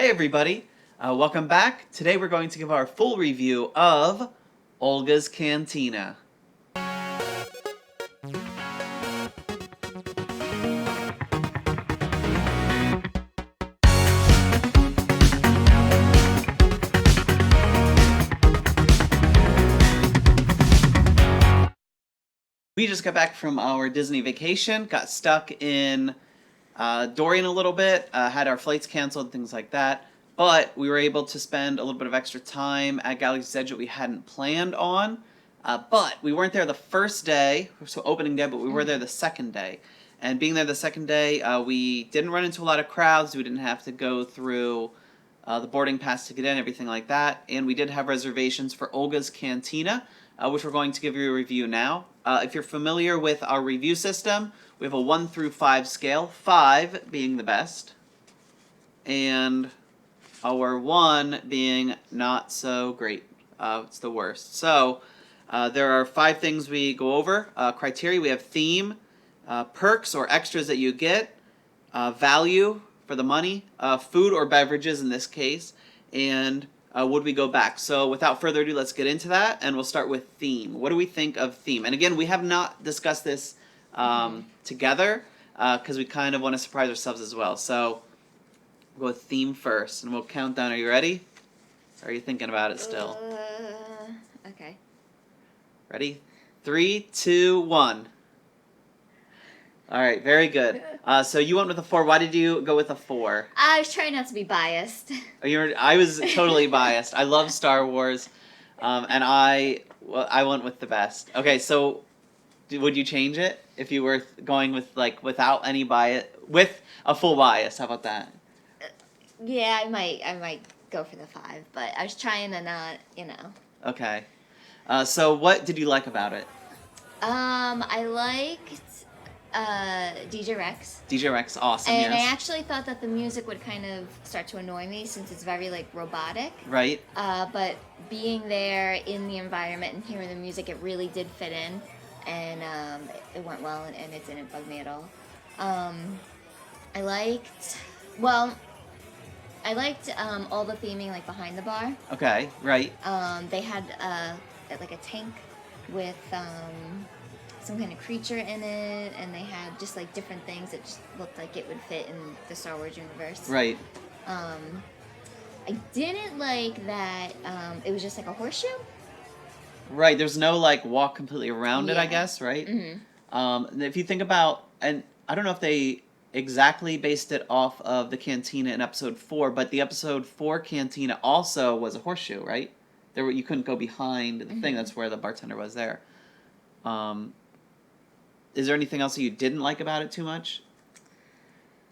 Hey everybody, welcome back. Today we're going to give our full review of Olga's Cantina. We just got back from our Disney vacation, got stuck in Dorian a little bit, had our flights canceled, things like that. But we were able to spend a little bit of extra time at Galaxy's Edge that we hadn't planned on. But we weren't there the first day, so opening day, but we were there the second day. And being there the second day, we didn't run into a lot of crowds. We didn't have to go through the boarding pass to get in, everything like that. And we did have reservations for Olga's Cantina, which we're going to give you a review now. If you're familiar with our review system, we have a 1 through 5 scale, 5 being the best, and our 1 being not so great. It's the worst. So there are 5 things we go over. Criteria, we have theme, perks or extras that you get, value for the money, food or beverages in this case, and would we go back? So without further ado, let's get into that, and we'll start with theme. What do we think of theme? And again, we have not discussed this together because we kind of want to surprise ourselves as well. So we'll go with theme first, and we'll count down. Are you ready? Or are you thinking about it still? Okay. Ready? 3, 2, 1. All right, very good. So you went with a 4. Why did you go with a 4? I was trying not to be biased. I was totally biased. I love Star Wars, and I went with the best. Okay, so would you change it if you were going with without any bias, with a full bias? How about that? Yeah, I might go for the 5, but I was trying to not, Okay. So what did you like about it? I liked DJ Rex. DJ Rex, awesome. And yes. I actually thought that the music would kind of start to annoy me since it's very robotic. Right. But being there in the environment and hearing the music, it really did fit in, and it went well, and it didn't bug me at all. I liked all the theming behind the bar. Okay. Right. They had a tank with some kind of creature in it, and they had just different things that just looked like it would fit in the Star Wars universe. Right. I didn't like that it was just a horseshoe. Right. There's no walk completely around it, I guess. Right. Mm-hmm. If you think about, and I don't know if they exactly based it off of the cantina in episode 4, but the episode 4 cantina also was a horseshoe, right? You couldn't go behind the thing. That's where the bartender was there. Is there anything else that you didn't like about it too much?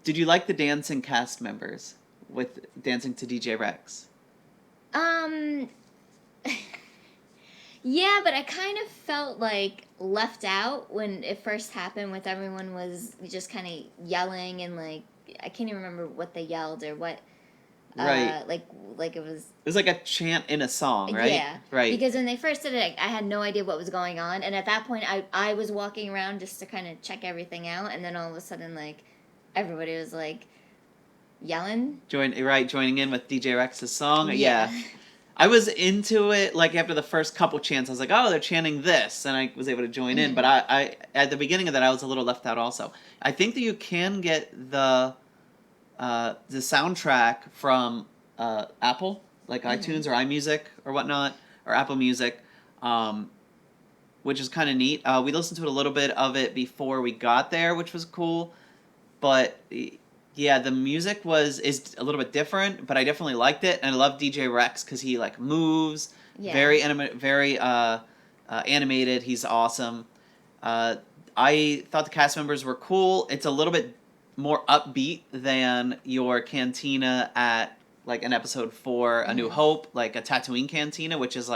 Did you like the dancing cast members with dancing to DJ Rex? Yeah, but I kind of felt left out when it first happened, with everyone was just kind of yelling, and I can't even remember what they yelled or what. Right. It was. It was like a chant in a song, right? Yeah. Right. Because when they first did it, I had no idea what was going on, and at that point, I was walking around just to kind of check everything out, and then all of a sudden, everybody was yelling. Joining in with DJ Rex's song. Yeah. I was into it after the first couple chants. I was like, oh, they're chanting this, and I was able to join in. But I at the beginning of that, I was a little left out also. I think that you can get the soundtrack from Apple, iTunes or iMusic or whatnot, or Apple Music, which is kind of neat. We listened to a little bit of it before we got there, which was cool. But yeah, the music is a little bit different, but I definitely liked it, and I love DJ Rex because he moves, very animated. He's awesome. I thought the cast members were cool. It's a little bit more upbeat than your cantina at in episode 4, A New Hope, a Tatooine cantina, which is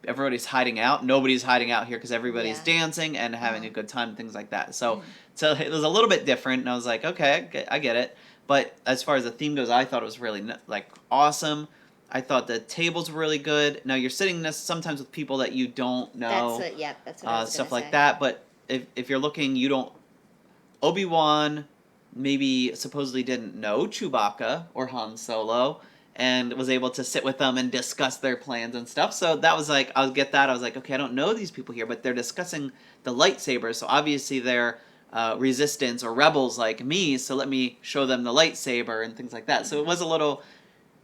everybody's hiding out. Nobody's hiding out here because everybody's dancing and having a good time and things like that. So it was a little bit different, and I was like, okay, I get it. But as far as the theme goes, I thought it was really awesome. I thought the tables were really good. Now you're sitting sometimes with people that you don't know. That's what I was stuff gonna like say. that. But if you're looking, you don't. Obi-Wan, maybe supposedly didn't know Chewbacca or Han Solo, and was able to sit with them and discuss their plans and stuff. So that was like, I'll get that. I was like, okay, I don't know these people here, but they're discussing the lightsabers. So obviously they're resistance or rebels like me. So let me show them the lightsaber and things like that. So it was a little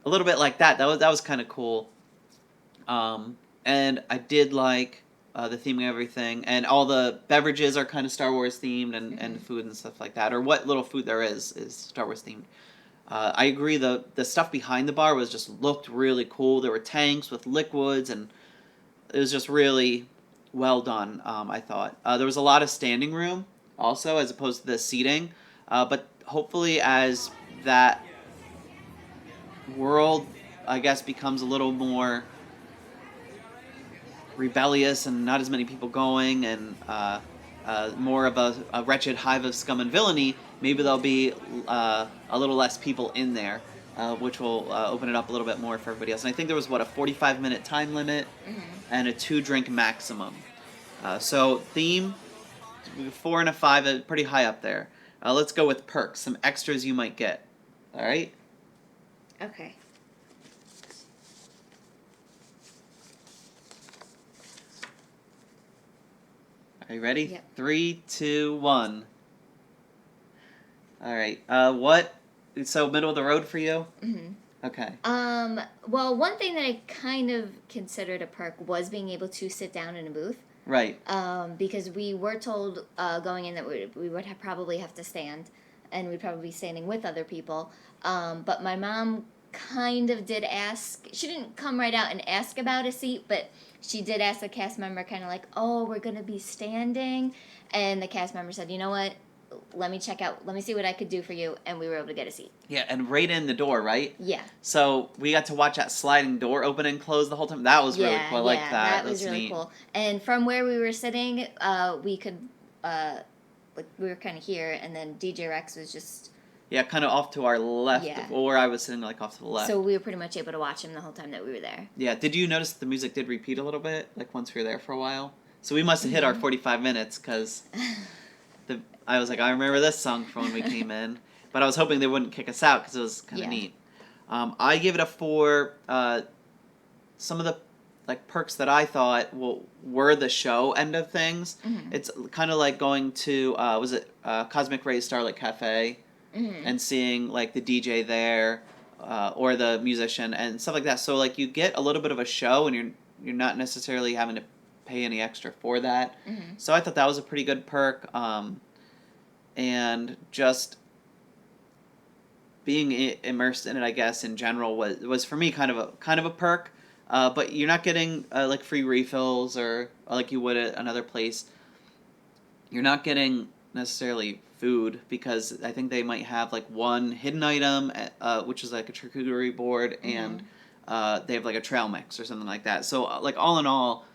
bit like that. That was kind of cool. And I did like the theming of everything, and all the beverages are kind of Star Wars themed, and food and stuff like that, or what little food there is Star Wars themed. I agree. The stuff behind the bar was just looked really cool. There were tanks with liquids, and it was just really well done. I thought there was a lot of standing room also, as opposed to the seating. But hopefully, as that world, I guess, becomes a little more rebellious and not as many people going, and more of a wretched hive of scum and villainy, maybe there'll be a little less people in there, which will open it up a little bit more for everybody else. And I think there was, what, a 45-minute time limit and a 2-drink maximum. So theme, 4 and a 5, pretty high up there. Let's go with perks, some extras you might get. All right? Okay. Are you ready? Yep. 3, 2, 1. All right. What? So middle of the road for you? Mm-hmm. Okay. Well, one thing that I kind of considered a perk was being able to sit down in a booth. Right. Because we were told going in that we would probably have to stand, and we'd probably be standing with other people. But my mom kind of did ask. She didn't come right out and ask about a seat, but she did ask the cast member, kind of like, "Oh, we're gonna be standing," and the cast member said, "You know what? Let me check out. Let me see what I could do for you," and we were able to get a seat. Yeah, and right in the door, right? Yeah. So we got to watch that sliding door open and close the whole time. That was really cool. I like that. That was That's really neat. cool. And from where we were sitting, we could, like, we were kind of here, and then DJ Rex was just. Yeah, kind of off to our left, Yeah. or I was sitting like off to the left. So we were pretty much able to watch him the whole time that we were there. Yeah. Did you notice the music did repeat a little bit, like once we were there for a while? So we must have hit our 45 minutes, because I was like, I remember this song from when we came in, but I was hoping they wouldn't kick us out because it was kind of neat. I gave it a 4. Some of the perks that I thought were the show end of things. It's kind of like going to Cosmic Rays Starlight Cafe and seeing like the DJ there or the musician and stuff like that. So like you get a little bit of a show, and you're not necessarily having to pay any extra for that. So I thought that was a pretty good perk. And just being immersed in it, I guess, in general was for me kind of a perk. But you're not getting like free refills or like you would at another place. You're not getting necessarily food, because I think they might have like one hidden item, which is like a charcuterie board, and they have like a trail mix or something like that. So like all in all,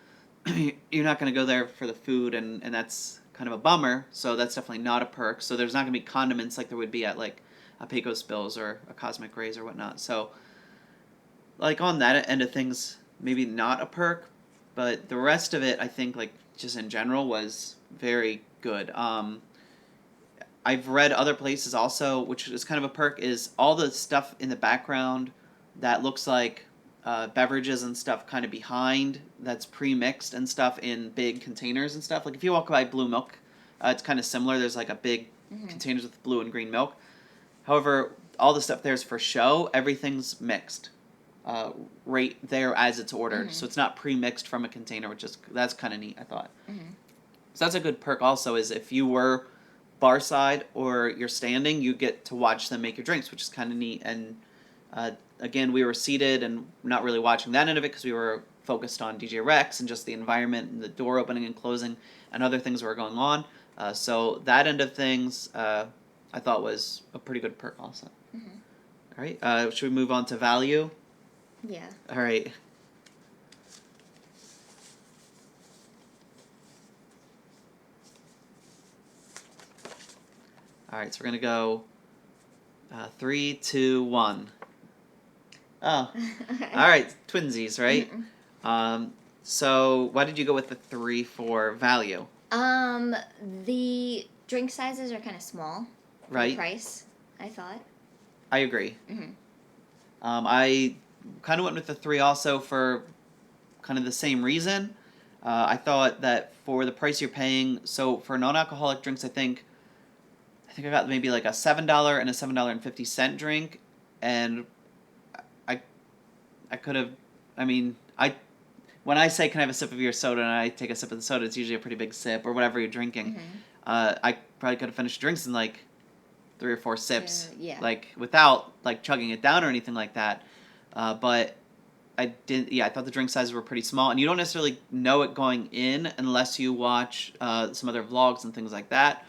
you're not going to go there for the food, and that's kind of a bummer. So that's definitely not a perk. So there's not going to be condiments like there would be at like a Pecos Bills or a Cosmic Rays or whatnot. So like on that end of things, maybe not a perk, but the rest of it, I think, like just in general, was very good. I've read other places also, which is kind of a perk, is all the stuff in the background that looks like beverages and stuff kind of behind, that's pre-mixed and stuff in big containers and stuff. Like if you walk by Blue Milk, it's kind of similar. There's like a big containers with blue and green milk. However, all the stuff there is for show. Everything's mixed right there as it's ordered. So it's not pre-mixed from a container, that's kind of neat, I thought. So that's a good perk also, is if you were bar side or you're standing, you get to watch them make your drinks, which is kind of neat. And again, we were seated and not really watching that end of it because we were focused on DJ Rex and just the environment and the door opening and closing and other things that were going on. So that end of things I thought was a pretty good perk also. All right, should we move on to value? Yeah. All right. All right, so we're going to go 3, 2, 1. Oh, all right, twinsies, right? So why did you go with the 3 for value? The drink sizes are kind of small. right? Price, I thought. I agree. Mhm. I kind of went with the 3 also for kind of the same reason. I thought that for the price you're paying, so for non-alcoholic drinks, I think I got maybe like a $7 and a $7.50 drink, and I I could have, I mean, when I say can I have a sip of your soda and I take a sip of the soda, it's usually a pretty big sip or whatever you're drinking. I probably could have finished drinks in like 3 or 4 sips, Yeah. like without like chugging it down or anything like that. But I didn't. Yeah, I thought the drink sizes were pretty small, and you don't necessarily know it going in unless you watch some other vlogs and things like that.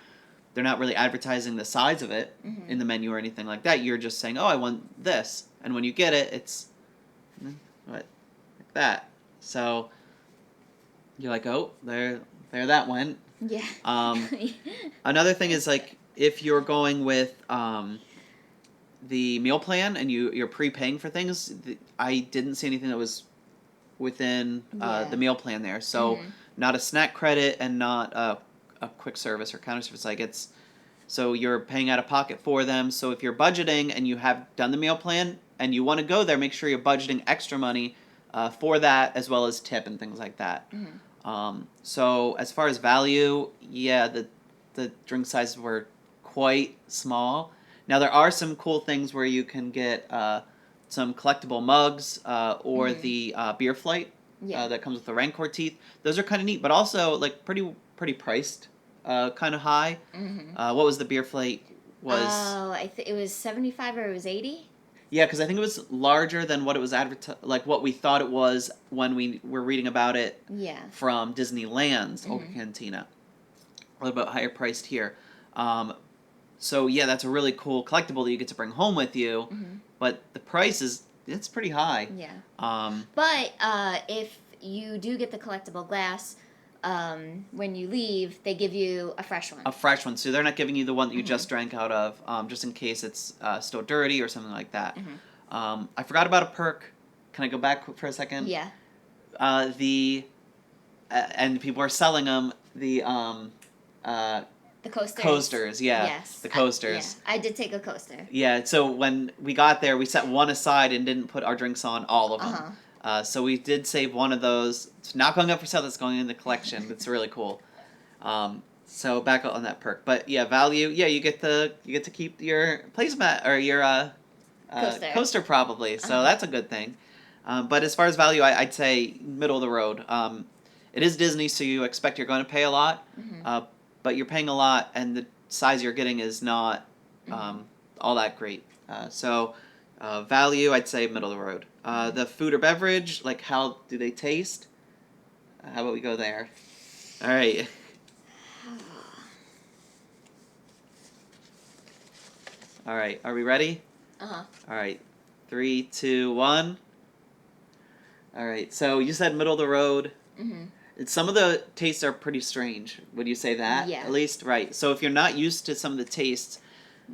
They're not really advertising the size of it in the menu or anything like that. You're just saying, "Oh, I want this," and when you get it, it's what like that. So you're like, "Oh, there that went." Yeah. Another thing is like if you're going with the meal plan and you're prepaying for things, I didn't see anything that was within the meal plan there. So not a snack credit and not a quick service or counter service. Like it's so you're paying out of pocket for them. So if you're budgeting and you have done the meal plan and you want to go there, make sure you're budgeting extra money for that as well as tip and things like that. So as far as value, yeah, the drink sizes were quite small. Now there are some cool things where you can get some collectible mugs or the beer flight that comes with the Rancor teeth. Those are kind of neat, but also like pretty priced, kind of high. What was the beer flight? Oh, it was 75 or it was 80. Yeah, because I think it was larger than what it was like what we thought it was when we were reading about it. Yeah. From Disneyland's old Cantina. A little bit higher priced here. So yeah, that's a really cool collectible that you get to bring home with you. But the price it's pretty high. Yeah. But if you do get the collectible glass, when you leave, they give you a fresh one. A fresh one, so they're not giving you the one that you just drank out of, just in case it's still dirty or something like that. I forgot about a perk. Can I go back for a second? Yeah. And people are selling them the coasters. Coasters, yeah. Yes. The coasters. I did take a coaster. Yeah, so when we got there, we set one aside and didn't put our drinks on all of them. So we did save one of those. It's not going up for sale. That's going in the collection. It's really cool. So back on that perk, but yeah, value. Yeah, you get to keep your placemat or your coaster probably. So that's a good thing. But as far as value, I'd say middle of the road. It is Disney, so you expect you're going to pay a lot, but you're paying a lot, and the size you're getting is not all that great. So value, I'd say middle of the road. The food or beverage, like how do they taste? How about we go there? All right. All right. Are we ready? All right. 3, 2, 1. All right. So you said middle of the road. Some of the tastes are pretty strange. Would you say that? Yeah. At least, right. So if you're not used to some of the tastes,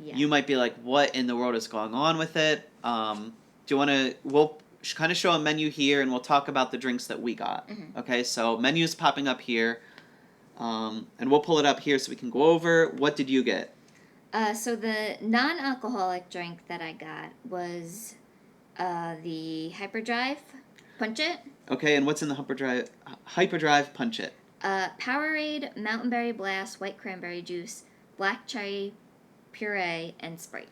you might be like, what in the world is going on with it? Do you want to, we'll kind of show a menu here and we'll talk about the drinks that we got. Okay, so menu's popping up here. And we'll pull it up here so we can go over. What did you get? So the non-alcoholic drink that I got was the Hyperdrive Punch It. Okay, and what's in the Hyperdrive Punch It? Powerade, Mountain Berry Blast, White Cranberry Juice, Black Cherry Puree, and Sprite.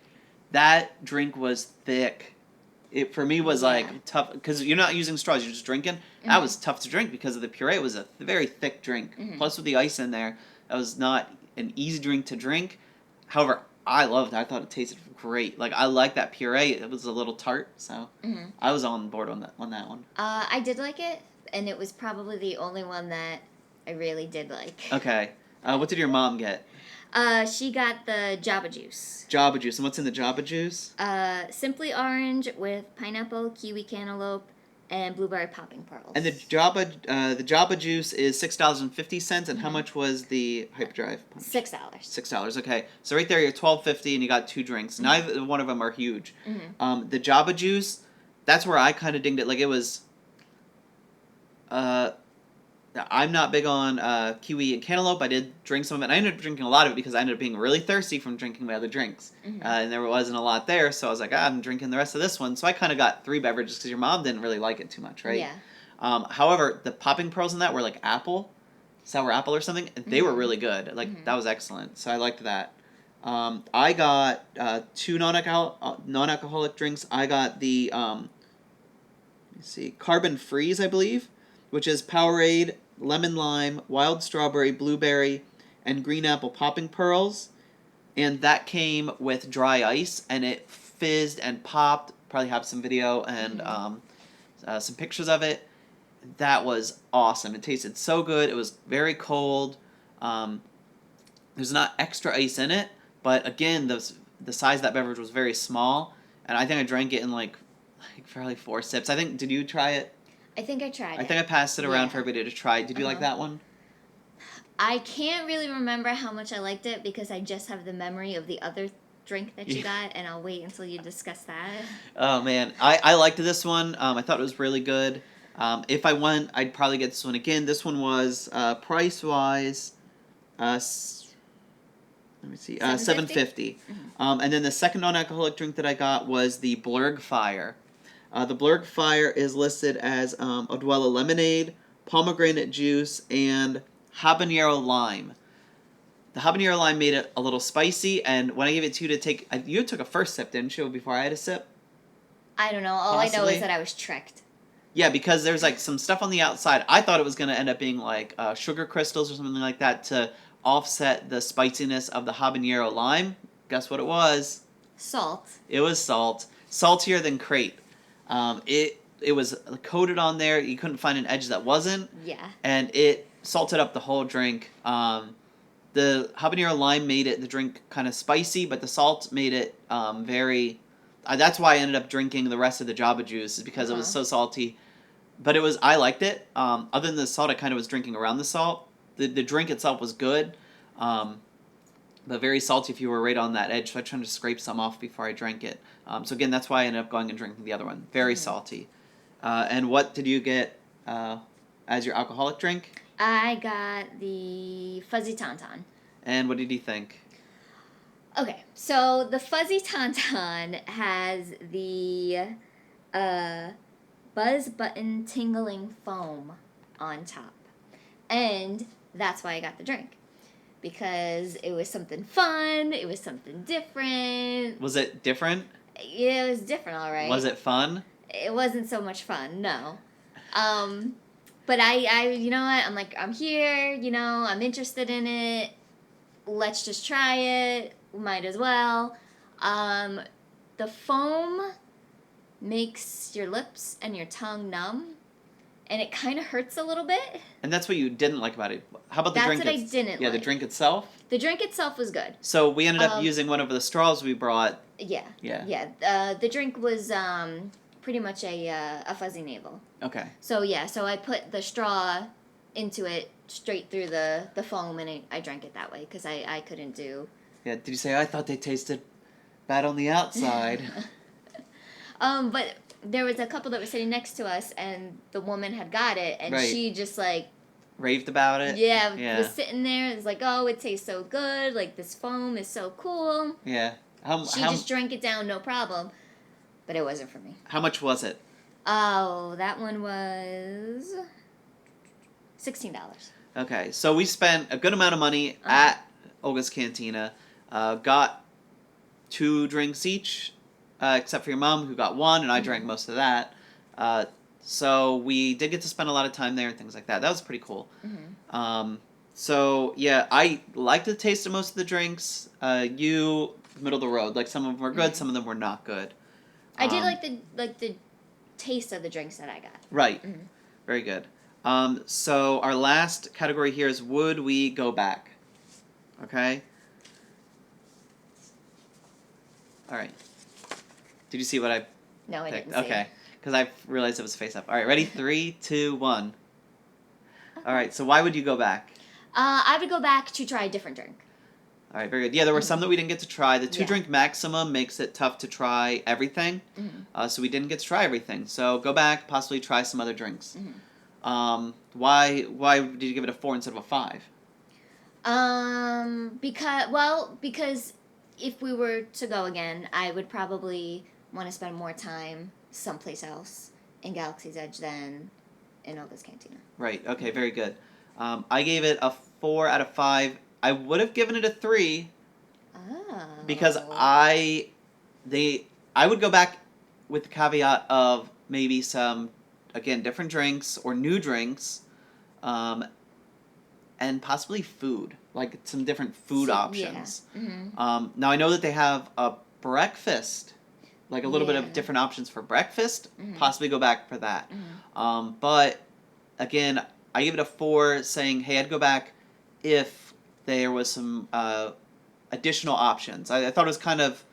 That drink was thick. It for me was like tough because you're not using straws; you're just drinking. That was tough to drink because of the puree. It was a very thick drink. Plus, with the ice in there, that was not an easy drink to drink. However, I loved it. I thought it tasted great. Like I like that puree. It was a little tart, so I was on board on that one. I did like it, and it was probably the only one that I really did like. Okay, what did your mom get? She got the Jamba Juice. Jamba Juice, and what's in the Jamba Juice? Simply orange with pineapple, kiwi cantaloupe, and blueberry popping pearls. And the Jamba Juice is $6.50, and how much was the Hyperdrive Punch? $6. $6. Okay, so right there you're $12.50, and you got 2 drinks. Neither one of them are huge. The Jamba Juice, that's where I kind of dinged it. Like it was, I'm not big on kiwi and cantaloupe. I did drink some of it. And I ended up drinking a lot of it because I ended up being really thirsty from drinking my other drinks. And there wasn't a lot there, so I was like, I'm drinking the rest of this one. So I kind of got 3 beverages because your mom didn't really like it too much, right? Yeah. However, the popping pearls in that were like sour apple or something. And they were really good. Like, that was excellent. So I liked that. I got 2 non-alcoholic drinks. I got the, let me see, Carbon Freeze, I believe, which is Powerade, lemon lime, wild strawberry, blueberry, and green apple popping pearls. And that came with dry ice, and it fizzed and popped. Probably have some video and some pictures of it. That was awesome. It tasted so good. It was very cold. There's not extra ice in it, but again, the size of that beverage was very small, and I think I drank it in like probably 4 sips. I think, did you try it? I think I tried it. I think I passed it around for everybody to try. Did you like that one? I can't really remember how much I liked it because I just have the memory of the other drink that you got, and I'll wait until you discuss that. Oh, man. I liked this one. I thought it was really good. If I went, I'd probably get this one again. This one was, price-wise, let me see, $7.50. And then the second non-alcoholic drink that I got was the Blurg Fire. The Blurg Fire is listed as Odwalla lemonade, pomegranate juice, and habanero lime. The habanero lime made it a little spicy, and when I gave it to you to take, you took a first sip, didn't you, before I had a sip? I don't know. All I know is that I was tricked. Yeah, because there's like some stuff on the outside. I thought it was going to end up being like sugar crystals or something like that to offset the spiciness of the habanero lime. Guess what it was? Salt. It was salt. Saltier than crepe. It was coated on there. You couldn't find an edge that wasn't. Yeah. And it salted up the whole drink. The habanero lime made the drink kind of spicy, but the salt made it very... that's why I ended up drinking the rest of the Java Juice, is because it was so salty. But I liked it. Other than the salt, I kind of was drinking around the salt. The drink itself was good, but very salty if you were right on that edge. So I tried to scrape some off before I drank it. So again, that's why I ended up going and drinking the other one. Very salty. And what did you get as your alcoholic drink? I got the Fuzzy Tauntaun. And what did you think? Okay, so the Fuzzy Tauntaun has the Buzz Button Tingling Foam on top. And that's why I got the drink. Because it was something fun, it was something different. Was it different? Yeah, it was different, all right. Was it fun? It wasn't so much fun, no. But I you know what, I'm like, I'm here, I'm interested in it. Let's just try it. Might as well. The foam makes your lips and your tongue numb, and it kind of hurts a little bit. And that's what you didn't like about it. How about the drink? That's what I didn't like. Yeah, the drink itself? The drink itself was good. So we ended up using one of the straws we brought. Yeah. Yeah. Yeah. The drink was pretty much a fuzzy navel. Okay. So I put the straw into it straight through the foam, and I drank it that way because I couldn't do... Yeah, did you say, I thought they tasted bad on the outside? But there was a couple that were sitting next to us, and the woman had got it, and she just, like... Raved about it? Yeah, was sitting there, it was like, oh, it tastes so good, like, this foam is so cool. Yeah. She just drank it down, no problem, but it wasn't for me. How much was it? Oh, that one was $16. Okay, so we spent a good amount of money at Olga's Cantina. Got 2 drinks each, except for your mom, who got 1, and I drank most of that. So we did get to spend a lot of time there and things like that. That was pretty cool. So, yeah, I liked the taste of most of the drinks. You, middle of the road. Like, some of them were good, some of them were not good. I did like the taste of the drinks that I got. Right. Very good. So our last category here is, would we go back? Okay? All right. Did you see what I No, I picked? didn't see Okay. it. Because I realized it was face up. All right, ready? 3, 2, 1. All right, so why would you go back? I would go back to try a different drink. All right, very good. Yeah, there were some that we didn't get to try. The 2-drink maximum makes it tough to try everything. So we didn't get to try everything. So go back, possibly try some other drinks. Why did you give it a 4 instead of a 5? Because if we were to go again, I would probably want to spend more time someplace else in Galaxy's Edge than in Olga's Cantina. Right. Okay. Very good. I gave it a 4 out of 5. I would have given it a 3 Oh. because I would go back with the caveat of maybe some, again, different drinks or new drinks, and possibly food, like some different food options. Yeah. Now I know that they have a breakfast, like a little bit of different options for breakfast. Possibly go back for that. But again, I give it a 4, saying, hey, I'd go back if there was some additional options. I thought it was kind of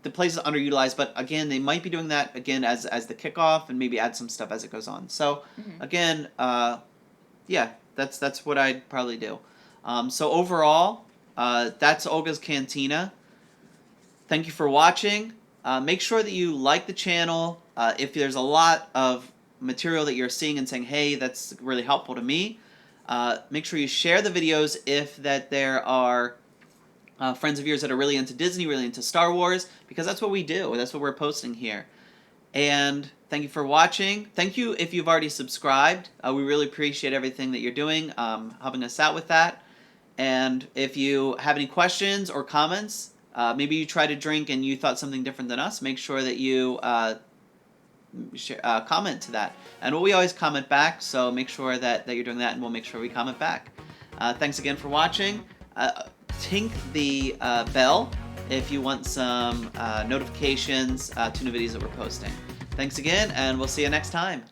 the place is underutilized, but again, they might be doing that again as the kickoff and maybe add some stuff as it goes on. So again, yeah, that's what I'd probably do. So overall, that's Olga's Cantina. Thank you for watching. Make sure that you like the channel. If there's a lot of material that you're seeing and saying, hey, that's really helpful to me, make sure you share the videos if that there are friends of yours that are really into Disney, really into Star Wars, because that's what we do. That's what we're posting here. And thank you for watching. Thank you if you've already subscribed. We really appreciate everything that you're doing, helping us out with that. And if you have any questions or comments, maybe you tried a drink and you thought something different than us, make sure that you comment to that. And we always comment back, so make sure that you're doing that, and we'll make sure we comment back. Thanks again for watching. Tink the bell if you want some notifications to new videos that we're posting. Thanks again, and we'll see you next time.